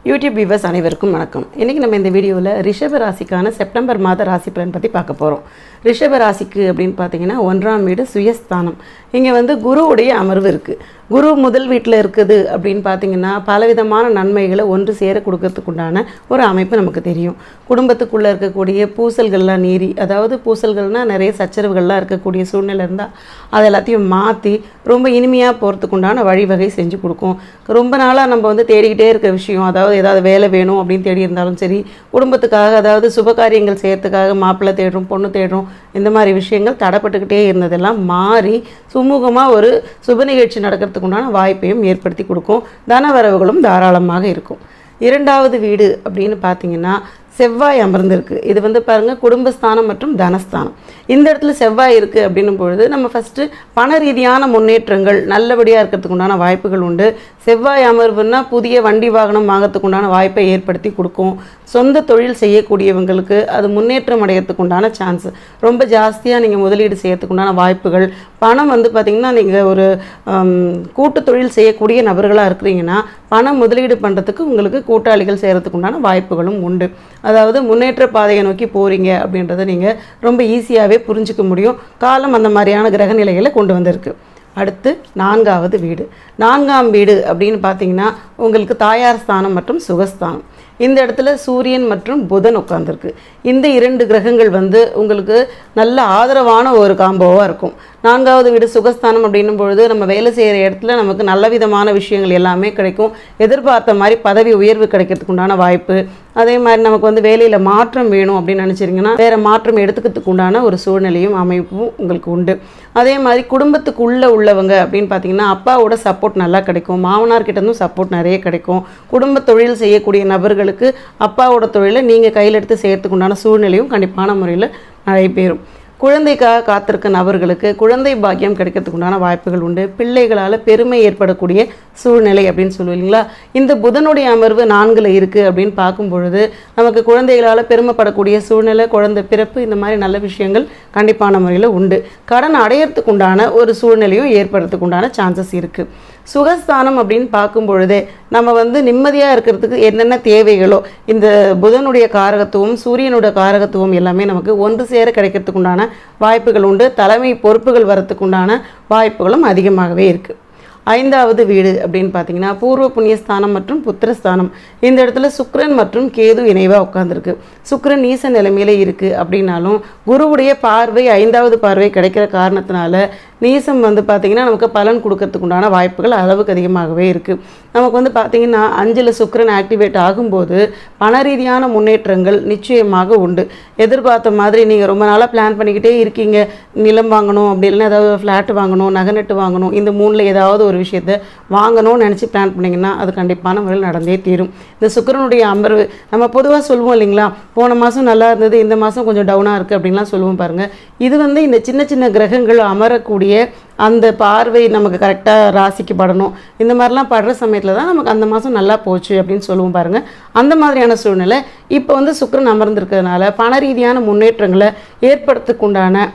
YouTube viewers அனைவருக்கும் வணக்கம். இன்றைக்கி நம்ம இந்த வீடியோவில் ரிஷப ராசிக்கான செப்டம்பர் மாத ராசி பலன் பற்றி பார்க்க போகிறோம். ரிஷப ராசிக்கு அப்படின்னு பார்த்தீங்கன்னா 1ஆம் வீடு சுயஸ்தானம். இங்கே குருவுடைய அமர்வு இருக்குது. குரு முதல் வீட்டில் இருக்குது அப்படின்னு பார்த்தீங்கன்னா பலவிதமான நன்மைகளை ஒன்று சேர கொடுக்கறதுக்கு உண்டான ஒரு அமைப்பு நமக்கு தெரியும். குடும்பத்துக்குள்ளே இருக்கக்கூடிய பூசல்கள்லாம் நீறி, அதாவது பூசல்கள்னால் நிறைய சச்சரவுகள்லாம் இருக்கக்கூடிய சூழ்நிலை இருந்தால் அதை எல்லாத்தையும் மாற்றி ரொம்ப இனிமையாக போகிறதுக்கு உண்டான வழிவகை செஞ்சு கொடுக்கும். ரொம்ப நாளாக நம்ம தேடிக்கிட்டே இருக்க விஷயம், அதாவது ஏதாவது வேலை வேணும் அப்படின்னு தேடி இருந்தாலும் சரி, குடும்பத்துக்காக அதாவது சுபகாரியங்கள் செய்யறதுக்காக மாப்பிள்ளை தேடுறோம், பொண்ணு தேடுறோம், இந்த மாதிரி விஷயங்கள் தடைப்பட்டுக்கிட்டே இருந்ததெல்லாம் மாறி சுமூகமாக ஒரு சுப நிகழ்ச்சி நடக்கிறதுக்கு உண்டான வாய்ப்பையும் ஏற்படுத்தி கொடுக்கும். தனவரவுகளும் தாராளமாக இருக்கும். 2வது வீடு அப்படின்னு பார்த்தீங்கன்னா செவ்வாய் அமர்ந்திருக்கு. இது பாருங்கள் குடும்பஸ்தானம் மற்றும் தனஸ்தானம். இந்த இடத்துல செவ்வாய் இருக்குது அப்படின்னும் பொழுது நம்ம ஃபஸ்ட்டு பண ரீதியான முன்னேற்றங்கள் நல்லபடியாக இருக்கிறதுக்கு உண்டான வாய்ப்புகள் உண்டு. செவ்வாய் அமர்வுன்னா புதிய வண்டி வாகனம் வாங்கிறதுக்கு உண்டான வாய்ப்பை ஏற்படுத்தி கொடுக்கும். சொந்த தொழில் செய்யக்கூடியவங்களுக்கு அது முன்னேற்றம் அடைகிறதுக்கு உண்டான சான்ஸ் ரொம்ப ஜாஸ்தியாக நீங்கள் முதலீடு செய்யறதுக்கு உண்டான வாய்ப்புகள். பணம் பார்த்திங்கன்னா நீங்கள் ஒரு கூட்டு தொழில் செய்யக்கூடிய நபர்களாக இருக்கிறீங்கன்னா பணம் முதலீடு பண்ணுறதுக்கு உங்களுக்கு கூட்டாளிகள் செய்கிறதுக்கு உண்டான வாய்ப்புகளும் உண்டு. அதாவது முன்னேற்ற பாதையை நோக்கி போகிறீங்க அப்படின்றத நீங்கள் ரொம்ப ஈஸியாகவே புரிஞ்சிக்க முடியும். காலம் அந்த மாதிரியான கிரக நிலைகளை கொண்டு வந்திருக்கு. அடுத்து 4வது வீடு. 4ஆம் வீடு அப்படின்னு பார்த்தீங்கன்னா உங்களுக்கு தாயார் ஸ்தானம் மற்றும் சுகஸ்தானம். இந்த இடத்துல சூரியன் மற்றும் புதன் உட்கார்ந்துருக்கு. இந்த 2 கிரகங்கள் உங்களுக்கு நல்ல ஆதரவான ஒரு காம்போவாக இருக்கும். 4வது வீடு சுகஸ்தானம் அப்படின்னும் பொழுது நம்ம வேலை செய்கிற இடத்துல நமக்கு நல்ல விதமான விஷயங்கள் எல்லாமே கிடைக்கும். எதிர்பார்த்த மாதிரி பதவி உயர்வு கிடைக்கிறதுக்கு உண்டான வாய்ப்பு. அதே மாதிரி நமக்கு வேலையில் மாற்றம் வேணும் அப்படின்னு நினச்சிங்கன்னா வேறு மாற்றம் எடுத்துக்கிறதுக்கு உண்டான ஒரு சூழ்நிலையும் அமைப்பும் உங்களுக்கு உண்டு. அதே மாதிரி குடும்பத்துக்கு உள்ளவங்க அப்படின்னு பார்த்தீங்கன்னா அப்பாவோட சப்போர்ட் நல்லா கிடைக்கும். மாமனார்கிட்டேருந்தும் சப்போர்ட் நிறைய கிடைக்கும். குடும்ப தொழில் செய்யக்கூடிய நபர்களுக்கு அப்பாவோட தொழிலை நீங்கள் கையில் எடுத்து செய்யறதுக்கு உண்டான சூழ்நிலையும் கண்டிப்பான முறையில் நடைபெறும். குழந்தைக்காக காத்திருக்க நபர்களுக்கு குழந்தை பாக்கியம் கிடைக்கிறதுக்கு உண்டான வாய்ப்புகள் உண்டு. பிள்ளைகளால் பெருமை ஏற்படக்கூடிய சூழ்நிலை அப்படின்னு சொல்லுவீங்களா. இந்த புதனுடைய அமர்வு 4ல் இருக்குது அப்படின்னு பார்க்கும் பொழுது நமக்கு குழந்தைகளால் பெருமைப்படக்கூடிய சூழ்நிலை, குழந்தை பிறப்பு, இந்த மாதிரி நல்ல விஷயங்கள் கண்டிப்பான முறையில் உண்டு. கடன் அடையிறதுக்கு உண்டான ஒரு சூழ்நிலையும் ஏற்படுறதுக்கு உண்டான சான்சஸ் இருக்குது. சுகஸ்தானம் அப்படின்னு பார்க்கும் பொழுதே நம்ம நிம்மதியாக இருக்கிறதுக்கு என்னென்ன தேவைகளோ இந்த புதனுடைய காரகத்துவம் சூரியனுடைய காரகத்துவம் எல்லாமே நமக்கு ஒன்று சேர கிடைக்கிறதுக்கு உண்டான வாய்ப்புகள் உண்டு. தலைமை பொறுப்புகள் வரத்துக்கு உண்டான வாய்ப்புகளும் அதிகமாகவே இருக்குது. 5வது வீடு அப்படின்னு பார்த்தீங்கன்னா பூர்வ புண்ணியஸ்தானம் மற்றும் புத்திரஸ்தானம். இந்த இடத்துல சுக்கிரன் மற்றும் கேது இணைவாக உட்காந்துருக்கு. சுக்கிரன் நீச நிலைமையில இருக்குது அப்படின்னாலும் குருவுடைய பார்வை 5வது பார்வை கிடைக்கிற காரணத்தினால நீசம் பார்த்திங்கன்னா நமக்கு பலன் கொடுக்கறதுக்கு உண்டான வாய்ப்புகள் அளவுக்கு அதிகமாகவே இருக்குது. நமக்கு பார்த்திங்கன்னா 5ல் சுக்கிரன் ஆக்டிவேட் ஆகும்போது பண ரீதியான முன்னேற்றங்கள் நிச்சயமாக உண்டு. எதிர்பார்த்த மாதிரி நீங்கள் ரொம்ப நாளாக பிளான் பண்ணிக்கிட்டே இருக்கீங்க, நிலம் வாங்கணும் அப்படி இல்லைன்னா ஏதாவது ஃப்ளாட் வாங்கணும், நகை வாங்கணும், இந்த 3ல் ஏதாவது ஒரு விஷயத்தை வாங்கணும்னு நினச்சி பிளான் பண்ணிங்கன்னா அது கண்டிப்பான முறையில் நடந்தே தீரும். இந்த சுக்கிரனுடைய அமர்வு நம்ம பொதுவாக சொல்லுவோம் இல்லைங்களா, போன மாதம் நல்லா இருந்தது, இந்த மாதம் கொஞ்சம் டவுனாக இருக்குது அப்படின்லாம் சொல்லுவோம் பாருங்கள். இது இந்த சின்ன சின்ன கிரகங்கள் அமரக்கூடிய அந்த பார்வை நமக்கு கரெக்டாக ராசிக்கு படணும். இந்த மாதிரிலாம் படுற சமயத்தில் தான் நமக்கு அந்த மாதம் நல்லா போச்சு அப்படின்னு சொல்லுவோம் பாருங்கள். அந்த மாதிரியான சூழ்நிலை இப்போ சுக்கிரன் அமர்ந்திருக்கிறதுனால பண ரீதியான முன்னேற்றங்களை ஏற்படுத்துக்குண்டான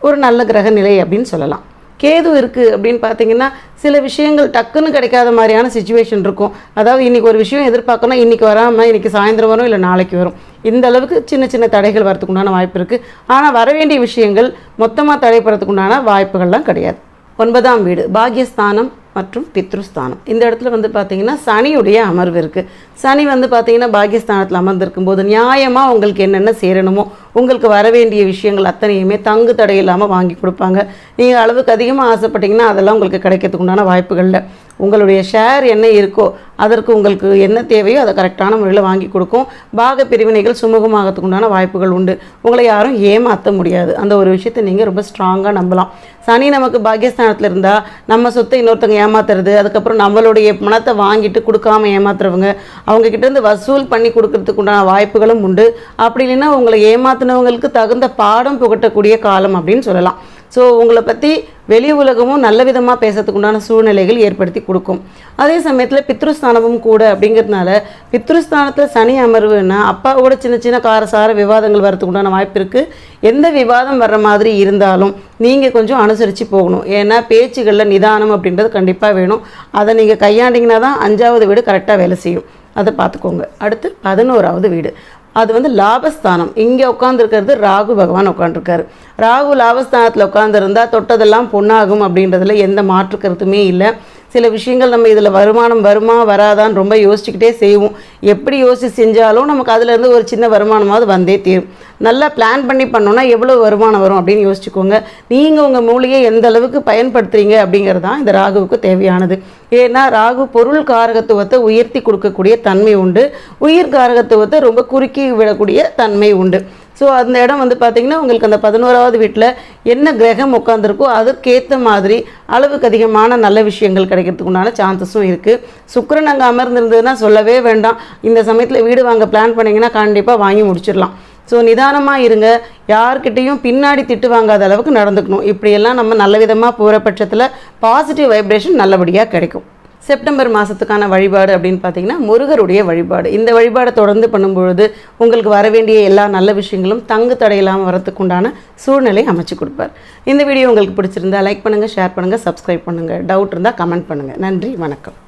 ஒரு நல்ல கிரக நிலை அப்படின்னு சொல்லலாம். கேது இருக்குது அப்படின்னு பார்த்தீங்கன்னா சில விஷயங்கள் டக்குன்னு கிடைக்காத மாதிரியான சிச்சுவேஷன் இருக்கும். அதாவது இன்றைக்கி ஒரு விஷயம் எதிர்பார்க்கணும், இன்றைக்கி வராமல் இன்றைக்கி சாயந்தரம் வரும், இல்லை நாளைக்கு வரும். இந்த அளவுக்கு சின்ன சின்ன தடைகள் வரதுக்கு உண்டான வாய்ப்பு இருக்குது. ஆனால் வர வேண்டிய விஷயங்கள் மொத்தமாக தடைப்படுறதுக்கு உண்டான வாய்ப்புகள்லாம் கிடையாது. 9ஆம் வீடு பாக்யஸ்தானம் மற்றும் பித்ருஸ்தானம். இந்த இடத்துல பார்த்தீங்கன்னா சனியுடைய அமர்வு இருக்குது. சனி பார்த்தீங்கன்னா பாக்யஸ்தானத்தில் அமர்ந்திருக்கும் போது நியாயமாக உங்களுக்கு என்னென்ன சேரணுமோ உங்களுக்கு வர வேண்டிய விஷயங்கள் அத்தனையுமே தங்கு தடை இல்லாமல் வாங்கி கொடுப்பாங்க. நீங்கள் அளவுக்கு அதிகமாக ஆசைப்பட்டீங்கன்னா அதெல்லாம் உங்களுக்கு கிடைக்கிறதுக்கு உண்டான வாய்ப்புகளில் உங்களுடைய ஷேர் என்ன இருக்கோ அதற்கு உங்களுக்கு என்ன தேவையோ அதை கரெக்டான முறையில் வாங்கி கொடுக்கும். பாக பிரிவினைகள் சுமூகமாகறதுக்கு உண்டான வாய்ப்புகள் உண்டு. உங்களை யாரும் ஏமாற்ற முடியாது. அந்த ஒரு விஷயத்தை நீங்கள் ரொம்ப ஸ்ட்ராங்காக நம்பலாம். சனி நமக்கு பாக்யஸ்தானத்தில் இருந்தால் நம்ம சொத்தை இன்னொருத்தங்க ஏமாத்துறது, அதுக்கப்புறம் நம்மளுடைய பணத்தை வாங்கிட்டு கொடுக்காம ஏமாத்துறவங்க, அவங்கக்கிட்டேருந்து வசூல் பண்ணி கொடுக்கறதுக்கு உண்டான வாய்ப்புகளும் உண்டு. அப்படி இல்லைன்னா உங்களை ஏமாத்தினவங்களுக்கு தகுந்த பாடம் புகட்டக்கூடிய காலம் அப்படின்னு சொல்லலாம். ஸோ உங்களை பற்றி வெளி உலகமும் நல்ல விதமாக பேசுறதுக்கு உண்டான சூழ்நிலைகள் ஏற்படுத்தி கொடுக்கும். அதே சமயத்தில் பித்ருஸ்தானமும் கூட அப்படிங்கிறதுனால பித்ருஸ்தானத்தில் சனி அமர்வுன்னா அப்பாவோட சின்ன சின்ன காரசார விவாதங்கள் வரதுக்கு உண்டான வாய்ப்பு இருக்குது. எந்த விவாதம் வர்ற மாதிரி இருந்தாலும் நீங்கள் கொஞ்சம் அனுசரித்து போகணும். ஏன்னா பேச்சுகளில் நிதானம் அப்படின்றது கண்டிப்பாக வேணும். அதை நீங்கள் கையாண்டிங்கன்னா தான் 5வது வீடு கரெக்டாக வேலை செய்யும். அதை பார்த்துக்கோங்க. அடுத்து 11வது வீடு, அது வந்து லாபஸ்தானம். இங்கே உட்காந்துருக்கிறது ராகு பகவான் உட்காந்துருக்காரு. ராகு லாபஸ்தானத்தில் உட்காந்துருந்தா தொட்டதெல்லாம் பொண்ணாகும் அப்படின்றதுல எந்த மாற்று கருத்துமே இல்லை. சில விஷயங்கள் நம்ம இதில் வருமானம் வருமா வராதான்னு ரொம்ப யோசிச்சுக்கிட்டே செய்வோம். எப்படி யோசிச்சு செஞ்சாலும் நமக்கு அதுலேருந்து ஒரு சின்ன வருமானமாவது வந்தே தீரும். நல்லா பிளான் பண்ணி பண்ணோன்னா எவ்வளோ வருமானம் வரும் அப்படின்னு யோசிச்சுக்கோங்க. நீங்கள் உங்கள் மூளையை எந்த அளவுக்கு பயன்படுத்துகிறீங்க அப்படிங்கிறது தான் இந்த ராகுவுக்கு தேவையானது. ஏன்னா ராகு பொருள் காரகத்துவத்தை உயர்த்தி கொடுக்கக்கூடிய தன்மை உண்டு, உயிர் காரகத்துவத்தை ரொம்ப குறுக்கி விடக்கூடிய தன்மை உண்டு. ஸோ அந்த இடம் வந்து பார்த்திங்கன்னா உங்களுக்கு அந்த 11வது வீட்டில் என்ன கிரகம் உட்காந்துருக்கோ அதற்கேற்ற மாதிரி அளவுக்கு அதிகமான நல்ல விஷயங்கள் கிடைக்கிறதுக்கு உண்டான சான்சஸும் இருக்குது. சுக்கிரன் அங்கே அமர்ந்திருந்ததுன்னா சொல்லவே வேண்டாம். இந்த சமயத்தில் வீடு வாங்க பிளான் பண்ணிங்கன்னா கண்டிப்பாக வாங்கி முடிச்சிடலாம். ஸோ நிதானமாக இருங்க, யார்கிட்டையும் பின்னாடி திட்டு வாங்காத அளவுக்கு நடந்துக்கணும். இப்படியெல்லாம் நம்ம நல்ல விதமாக போகிற பட்சத்தில் பாசிட்டிவ் வைப்ரேஷன் நல்லபடியாக கிடைக்கும். செப்டம்பர் மாதத்துக்கான வழிபாடு அப்படின்னு பார்த்தீங்கன்னா முருகருடைய வழிபாடு. இந்த வழிபாடை தொடர்ந்து பண்ணும்பொழுது உங்களுக்கு வர வேண்டிய எல்லா நல்ல விஷயங்களும் தங்கு தடையில்லாமல் வரத்துக்கு உண்டான சூழ்நிலை அமைச்சு கொடுப்பார். இந்த வீடியோ உங்களுக்கு பிடிச்சிருந்தா லைக் பண்ணுங்கள், ஷேர் பண்ணுங்கள், சப்ஸ்கிரைப் பண்ணுங்கள். டவுட் இருந்தால் கமெண்ட் பண்ணுங்கள். நன்றி, வணக்கம்.